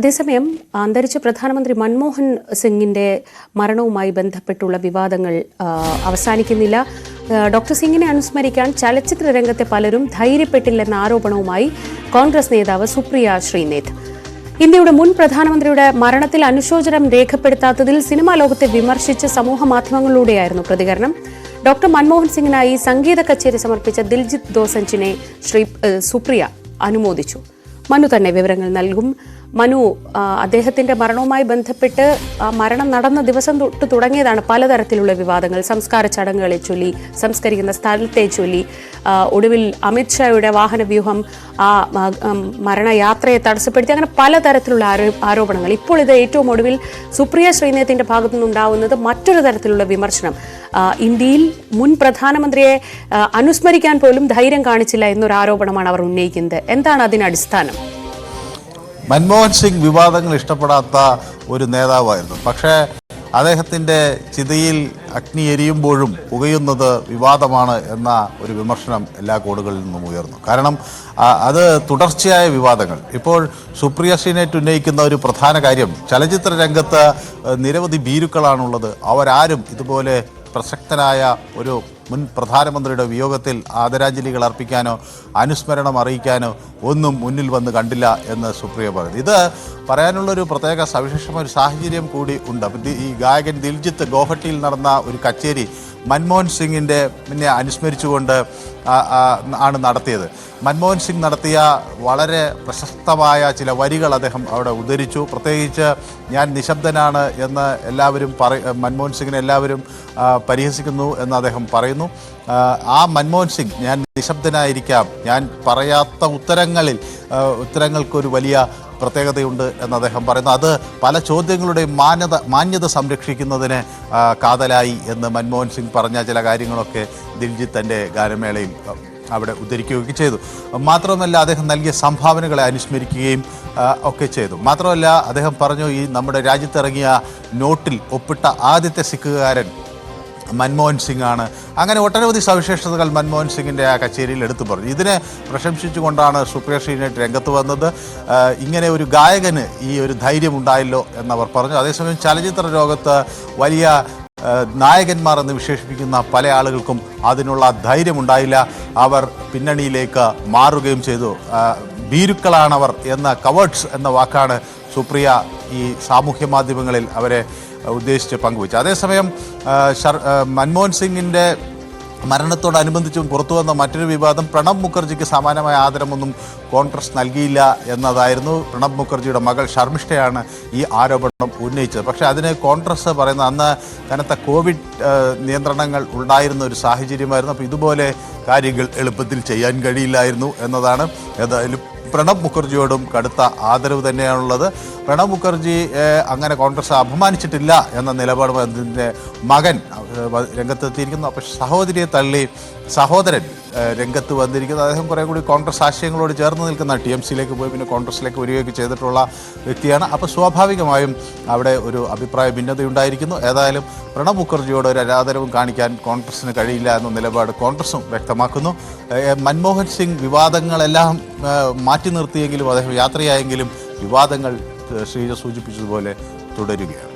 അതേസമയം അന്തരിച്ച പ്രധാനമന്ത്രി മൻമോഹൻ സിംഗിന്റെ മരണവുമായി ബന്ധപ്പെട്ടുള്ള വിവാദങ്ങൾ അവസാനിക്കുന്നില്ല. ഡോക്ടർ സിംഗിനെ അനുസ്മരിക്കാൻ ചലച്ചിത്ര രംഗത്തെ പലരും ധൈര്യപ്പെട്ടില്ലെന്ന ആരോപണവുമായി കോൺഗ്രസ് നേതാവ് സുപ്രിയ ശ്രീനേത്. ഇന്ത്യയുടെ മുൻ പ്രധാനമന്ത്രിയുടെ മരണത്തിൽ അനുശോചനം രേഖപ്പെടുത്താത്തതിൽ സിനിമാ ലോകത്തെ വിമർശിച്ച് സമൂഹ മാധ്യമങ്ങളിലൂടെയായിരുന്നു പ്രതികരണം. ഡോക്ടർ മൻമോഹൻ സിംഗിനായി സംഗീത കച്ചേരി സമർപ്പിച്ച ദിൽജിത്ത് ദോസഞ്ചിനെ സുപ്രിയ അനുമോദിച്ചു. മനു തന്നെ വിവരങ്ങൾ നൽകും. മനു, അദ്ദേഹത്തിന്റെ മരണവുമായി ബന്ധപ്പെട്ട് ആ മരണം നടന്ന ദിവസം തൊട്ട് തുടങ്ങിയതാണ് പലതരത്തിലുള്ള വിവാദങ്ങൾ. സംസ്കാര ചടങ്ങുകളെ ചൊല്ലി, സംസ്കരിക്കുന്ന സ്ഥലത്തെ ചൊല്ലി, ഒടുവിൽ അമിത്ഷായുടെ വാഹനവ്യൂഹം ആ മരണയാത്രയെ തടസ്സപ്പെടുത്തി, അങ്ങനെ പലതരത്തിലുള്ള ആരോപണങ്ങൾ. ഇപ്പോൾ ഇത് ഏറ്റവും ഒടുവിൽ സുപ്രിയ ശ്രീനേതിന്റെ ഭാഗത്തു നിന്നുണ്ടാവുന്നത് മറ്റൊരു തരത്തിലുള്ള വിമർശനം. ഇന്ത്യയിൽ മുൻ പ്രധാനമന്ത്രിയെ അനുസ്മരിക്കാൻ പോലും ധൈര്യം കാണിച്ചില്ല എന്നൊരു ആരോപണമാണ് അവർ ഉന്നയിക്കുന്നത്. എന്താണ് അതിന് അടിസ്ഥാനം? മൻമോഹൻ സിംഗ് വിവാദങ്ങൾ ഇഷ്ടപ്പെടാത്ത ഒരു നേതാവായിരുന്നു. പക്ഷേ അദ്ദേഹത്തിൻ്റെ ചിതയിൽ അഗ്നി എരിയുമ്പോഴും പുകയുന്നത് വിവാദമാണ് എന്ന ഒരു വിമർശനം എല്ലാ കോണുകളിൽ നിന്നും ഉയർന്നു. കാരണം അത് തുടർച്ചയായ വിവാദങ്ങൾ. ഇപ്പോൾ സുപ്രിയ ശ്രീനേത് ഉന്നയിക്കുന്ന ഒരു പ്രധാന കാര്യം, ചലച്ചിത്ര രംഗത്ത് നിരവധി ഭീരുക്കളാണുള്ളത്. അവരാരും ഇതുപോലെ പ്രസക്തനായ ഒരു മുൻ പ്രധാനമന്ത്രിയുടെ വിയോഗത്തിൽ ആദരാഞ്ജലികൾ അർപ്പിക്കാനോ അനുസ്മരണം അറിയിക്കാനോ ഒന്നും മുന്നിൽ വന്ന് കണ്ടില്ല എന്ന് സുപ്രിയ പറഞ്ഞു. ഇത് പറയാനുള്ളൊരു പ്രത്യേക സവിശേഷമായ ഒരു സാഹചര്യം കൂടി ഉണ്ട്. ഈ ഗായകൻ ദിൽജിത്ത് ഗോഹട്ടിയിൽ നടന്ന ഒരു കച്ചേരി മൻമോഹൻ സിംഗിൻ്റെ പിന്നെ അനുസ്മരിച്ചുകൊണ്ട് ആണ് നടത്തിയത്. മൻമോഹൻ സിംഗ് നടത്തിയ വളരെ പ്രശസ്തമായ ചില വരികൾ അദ്ദേഹം അവിടെ ഉദ്ധരിച്ചു. പ്രത്യേകിച്ച് ഞാൻ നിശബ്ദനാണ് എന്ന് എല്ലാവരും മൻമോഹൻ സിംഗിനെ എല്ലാവരും പരിഹസിക്കുന്നു എന്ന് അദ്ദേഹം പറയുന്നു. ആ മൻമോഹൻ സിംഗ്, ഞാൻ നിശബ്ദനായിരിക്കാം, ഞാൻ പറയാത്ത ഉത്തരങ്ങൾക്കൊരു വലിയ പ്രത്യേകതയുണ്ട് എന്ന് അദ്ദേഹം പറയുന്നു. അത് പല ചോദ്യങ്ങളുടെയും മാന്യത സംരക്ഷിക്കുന്നതിന് കാതലായി എന്ന് മൻമോഹൻ സിംഗ് പറഞ്ഞ ചില കാര്യങ്ങളൊക്കെ ദിൽജിത്ത് തൻ്റെ ഗാനമേളയിൽ അവിടെ ഉദ്ധരിക്കുകയൊക്കെ ചെയ്തു. മാത്രമല്ല, അദ്ദേഹം നൽകിയ സംഭാവനകളെ അനുസ്മരിക്കുകയും ഒക്കെ ചെയ്തു. മാത്രമല്ല, അദ്ദേഹം പറഞ്ഞു, ഈ നമ്മുടെ രാജ്യത്തിറങ്ങിയ നോട്ടിൽ ഒപ്പിട്ട ആദ്യത്തെ സിഖുകാരൻ മൻമോഹൻ സിംഗ് ആണ്. അങ്ങനെ ഒട്ടനവധി സവിശേഷതകൾ മൻമോഹൻ സിംഗിൻ്റെ ആ കച്ചേരിയിൽ എടുത്തു പറഞ്ഞു. ഇതിനെ പ്രശംസിച്ചുകൊണ്ടാണ് സുപ്രിയ ശ്രീനേത് രംഗത്ത് വന്നത്. ഇങ്ങനെ ഒരു ഗായകന് ഈ ഒരു ധൈര്യം ഉണ്ടായല്ലോ എന്നവർ പറഞ്ഞു. അതേസമയം ചലച്ചിത്ര ലോകത്ത് വലിയ നായകന്മാർ എന്ന് വിശേഷിപ്പിക്കുന്ന പല ആളുകൾക്കും അതിനുള്ള ധൈര്യമുണ്ടായില്ല. അവർ പിന്നണിയിലേക്ക് മാറുകയും ചെയ്തു. ഭീരുക്കളാണവർ എന്ന കവേർഡ്സ് എന്ന വാക്കാണ് സുപ്രിയ ഈ സാമൂഹ്യ മാധ്യമങ്ങളിൽ അവരെ ഉദ്ദേശിച്ച് പങ്കുവച്ചു. അതേസമയം മൻമോഹൻ സിംഗിൻ്റെ മരണത്തോടനുബന്ധിച്ചും പുറത്തു വന്ന മറ്റൊരു വിവാദം, പ്രണബ് മുഖർജിക്ക് സമാനമായ ആദരമൊന്നും കോൺഗ്രസ് നൽകിയില്ല എന്നതായിരുന്നു. പ്രണബ് മുഖർജിയുടെ മകൾ ശർമിഷ്ഠയാണ് ഈ ആരോപണം ഉന്നയിച്ചത്. പക്ഷേ അതിന് കോൺഗ്രസ് പറയുന്ന അന്ന് കനത്ത കോവിഡ് നിയന്ത്രണങ്ങൾ ഉണ്ടായിരുന്ന ഒരു സാഹചര്യമായിരുന്നു. അപ്പോൾ ഇതുപോലെ കാര്യങ്ങൾ എളുപ്പത്തിൽ ചെയ്യാൻ കഴിയില്ലായിരുന്നു എന്നതാണ്. ഏതായാലും പ്രണബ് മുഖർജിയോടും കടുത്ത ആദരവ് തന്നെയാണുള്ളത്. പ്രണബ് മുഖർജി അങ്ങനെ കോൺഗ്രസ് അപമാനിച്ചിട്ടില്ല എന്ന നിലപാട് അതിൻ്റെ മകൻ രംഗത്തെത്തിയിരിക്കുന്നു. അപ്പോൾ സഹോദരിയെ തള്ളി സഹോദരൻ രംഗത്ത് വന്നിരിക്കുന്നത്. അദ്ദേഹം കുറേ കൂടി കോൺഗ്രസ് ആശയങ്ങളോട് ചേർന്ന് നിൽക്കുന്ന TMCയിലേക്ക് പോയി പിന്നെ കോൺഗ്രസിലേക്ക് വരികയൊക്കെ ചെയ്തിട്ടുള്ള വ്യക്തിയാണ്. അപ്പോൾ സ്വാഭാവികമായും അവിടെ ഒരു അഭിപ്രായ ഭിന്നതയുണ്ടായിരിക്കുന്നു. ഏതായാലും പ്രണബ് മുഖർജിയോട് ഒരു ആദരവും കാണിക്കാൻ കോൺഗ്രസിന് കഴിയില്ല എന്ന നിലപാട് കോൺഗ്രസും വ്യക്തമാക്കുന്നു. മൻമോഹൻ സിംഗ് വിവാദങ്ങളെല്ലാം മാറ്റി നിർത്തിയെങ്കിലും അദ്ദേഹം യാത്രയായെങ്കിലും വിവാദങ്ങൾ ശ്രീജ സൂചിപ്പിച്ചതുപോലെ തുടരുകയാണ്.